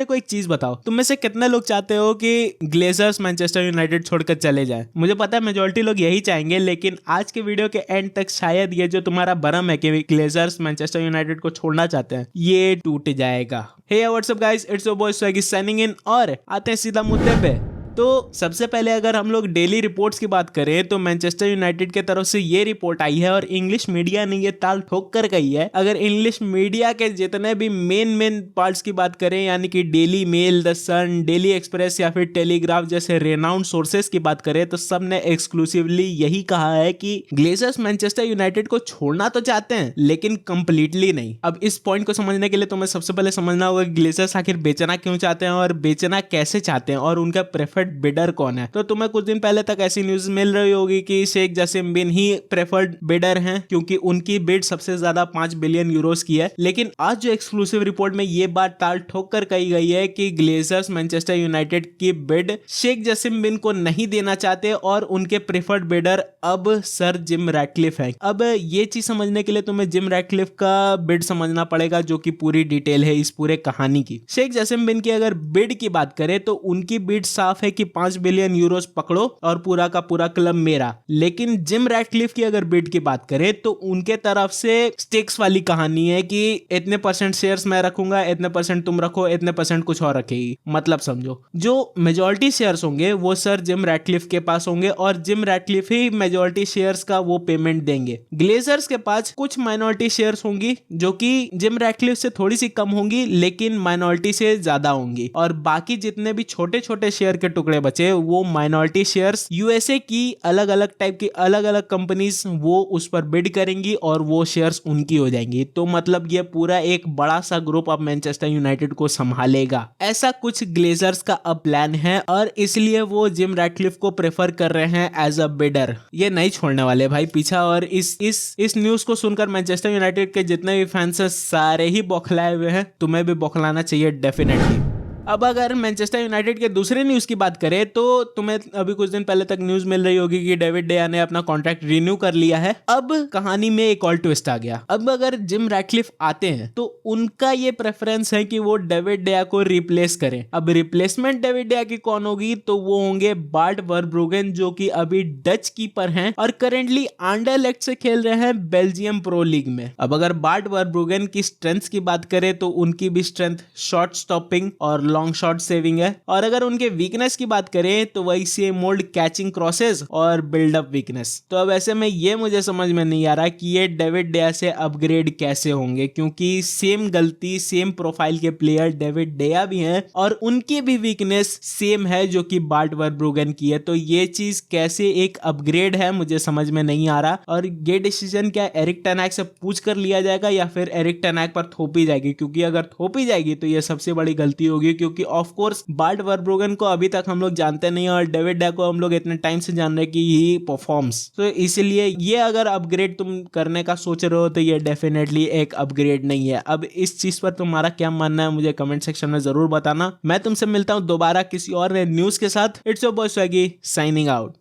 को एक चीज बताओ, तुम में से कितने लोग चाहते हो कि ग्लेजर्स मैनचेस्टर यूनाइटेड छोड़कर चले जाए? मुझे पता है मेजोरिटी लोग यही चाहेंगे, लेकिन आज के वीडियो के एंड तक शायद ये जो तुम्हारा भरम है कि ग्लेजर्स मैनचेस्टर यूनाइटेड को छोड़ना चाहते हैं, ये टूट जाएगा। Hey what's up guys, it's your boy Swaggy signing in, और आते हैं सीधा मुद्दे पे। तो सबसे पहले अगर हम लोग डेली रिपोर्ट्स की बात करें तो मैनचेस्टर यूनाइटेड की तरफ से ये रिपोर्ट आई है और इंग्लिश मीडिया ने ये ताल ठोक कर कही है। अगर इंग्लिश मीडिया के जितने भी मेन पार्ट्स की बात करें, यानी कि Daily Mail, the Sun, Daily Express या फिर टेलीग्राफ जैसे रेनाउंड सोर्सेस की बात करें, तो सब ने एक्सक्लूसिवली यही कहा है कि ग्लेजर्स मैनचेस्टर यूनाइटेड को छोड़ना तो चाहते हैं लेकिन कंप्लीटली नहीं। अब इस पॉइंट को समझने के लिए तुम्हें सबसे पहले समझना होगा ग्लेजर्स आखिर बेचना क्यों चाहते हैं और बेचना कैसे चाहते हैं और उनका प्रेफर्ड बिडर कौन है। तो तुम्हें कुछ दिन पहले तक ऐसी न्यूज मिल रही होगी कि शेख जसीम बिन ही प्रेफर्ड बिडर हैं, क्योंकि उनकी बिड सबसे ज्यादा 5 बिलियन यूरोस की है। लेकिन आज जो एक्सक्लूसिव रिपोर्ट में ये बात टाल ठोक कर कही गई है कि ग्लेजर्स मैनचेस्टर यूनाइटेड की बिड शेख जसीम बिन को नहीं देना चाहते और उनके प्रेफर्ड बिडर अब सर जिम रैटक्लिफ है। अब ये चीज समझने के लिए तुम्हें जिम रैटक्लिफ का बिड समझना पड़ेगा, जो कि पूरी डिटेल है इस पूरे कहानी की। शेख जसीम बिन की अगर बिड की बात करें तो उनकी बिड साफ है कि 5 बिलियन यूरोस पकड़ो और पूरा का पूरा क्लब मेरा। लेकिन जिम रैटक्लिफ की अगर बिड की बात करें तो उनके तरफ से स्टेक्स वाली कहानी है कि इतने परसेंट शेयर्स मैं रखूंगा, इतने परसेंट तुम रखो, इतने परसेंट कुछ और रखेगी। मतलब समझो, जो मेजॉरिटी शेयर्स होंगे वो सर जिम रैटक्लिफ के पास होंगे और जिम रैटक्लिफ ही मेजॉरिटी शेयर्स का वो पेमेंट देंगे। ग्लेजर्स के पास कुछ माइनॉरिटी शेयर्स होंगी जो कि जिम रैटक्लिफ से थोड़ी सी कम होंगी लेकिन माइनॉरिटी से ज्यादा होंगी, और बाकी जितने भी छोटे छोटे शेयर के टुकड़े बचे वो माइनॉरिटी शेयर्स यूएसए की अलग अलग टाइप की अलग अलग कंपनीज वो उस पर बिड करेंगी और वो शेयर्स उनकी हो जाएंगी। तो मतलब ये पूरा एक बड़ा सा ग्रुप अब मैनचेस्टर यूनाइटेड को संभालेगा, ऐसा कुछ ग्लेजर्स का अब प्लान है और इसलिए वो जिम रैटक्लिफ को प्रेफर कर रहे हैं एज अ बिडर। ये नहीं छोड़ने वाले भाई पीछा, और इस न्यूज को सुनकर मैनचेस्टर यूनाइटेड के जितने भी फैंस हैं सारे ही बौखलाए हुए हैं। तुम्हें भी बौखलाना चाहिए डेफिनेटली। अब अगर मैनचेस्टर यूनाइटेड के दूसरे न्यूज की बात करें तो तुम्हें अभी कुछ दिन पहले तक न्यूज मिल रही होगी कि डेविड डेया ने अपना कॉन्ट्रैक्ट रिन्यू कर लिया है। अब कहानी में एक और ट्विस्ट आ गया। अब अगर जिम रैटक्लिफ आते हैं तो उनका ये प्रेफरेंस है कि वो डेविड डेया को रिप्लेस करें। अब रिप्लेसमेंट डेविड डेया की कौन होगी? तो वो होंगे बार्ट वर्ब्रुगेन, जो कि अभी डच कीपर हैं और करेंटली आंडरलेक्ट से खेल रहे हैं बेल्जियम प्रो लीग में। अब अगर बार्ट वर्ब्रुगेन की स्ट्रेंथ की बात करें तो उनकी भी स्ट्रेंथ शॉट स्टॉपिंग और लॉन्ग शॉट सेविंग है, और अगर उनके वीकनेस की बात करें तो वही सेम मोल्ड कैचिंग क्रॉसेस और बिल्डअप वीकनेस। तो अब ऐसे में ये मुझे समझ में नहीं आ रहा कि ये डेविड डेया से अपग्रेड कैसे होंगे, क्योंकि सेम गलती सेम प्रोफाइल के प्लेयर डेविड डेया भी हैं और उनकी भी वीकनेस सेम है जो कि बार्ट वर्ब्रुगेन की है। तो ये चीज कैसे एक अपग्रेड है मुझे समझ में नहीं आ रहा, और ये डिसीजन क्या एरिक टेन हैग से पूछ कर लिया जाएगा या फिर एरिक टेन हैग पर थोपी जाएगी? क्योंकि अगर थोपी जाएगी तो ये सबसे बड़ी गलती होगी, क्योंकि ऑफ कोर्स बार्ट वर्ब्रुगेन को अभी तक हम लोग जानते नहीं और डेविड डेया को हम लोग इतने टाइम से जान रहे कि ही परफॉर्म्स। तो इसलिए ये अगर अपग्रेड तुम करने का सोच रहे हो तो ये डेफिनेटली एक अपग्रेड नहीं है। अब इस चीज पर तुम्हारा क्या मानना है मुझे कमेंट सेक्शन में जरूर बताना। मैं तुमसे मिलता हूं दोबारा किसी और न्यूज के साथ। It's your boy Swaggy signing out.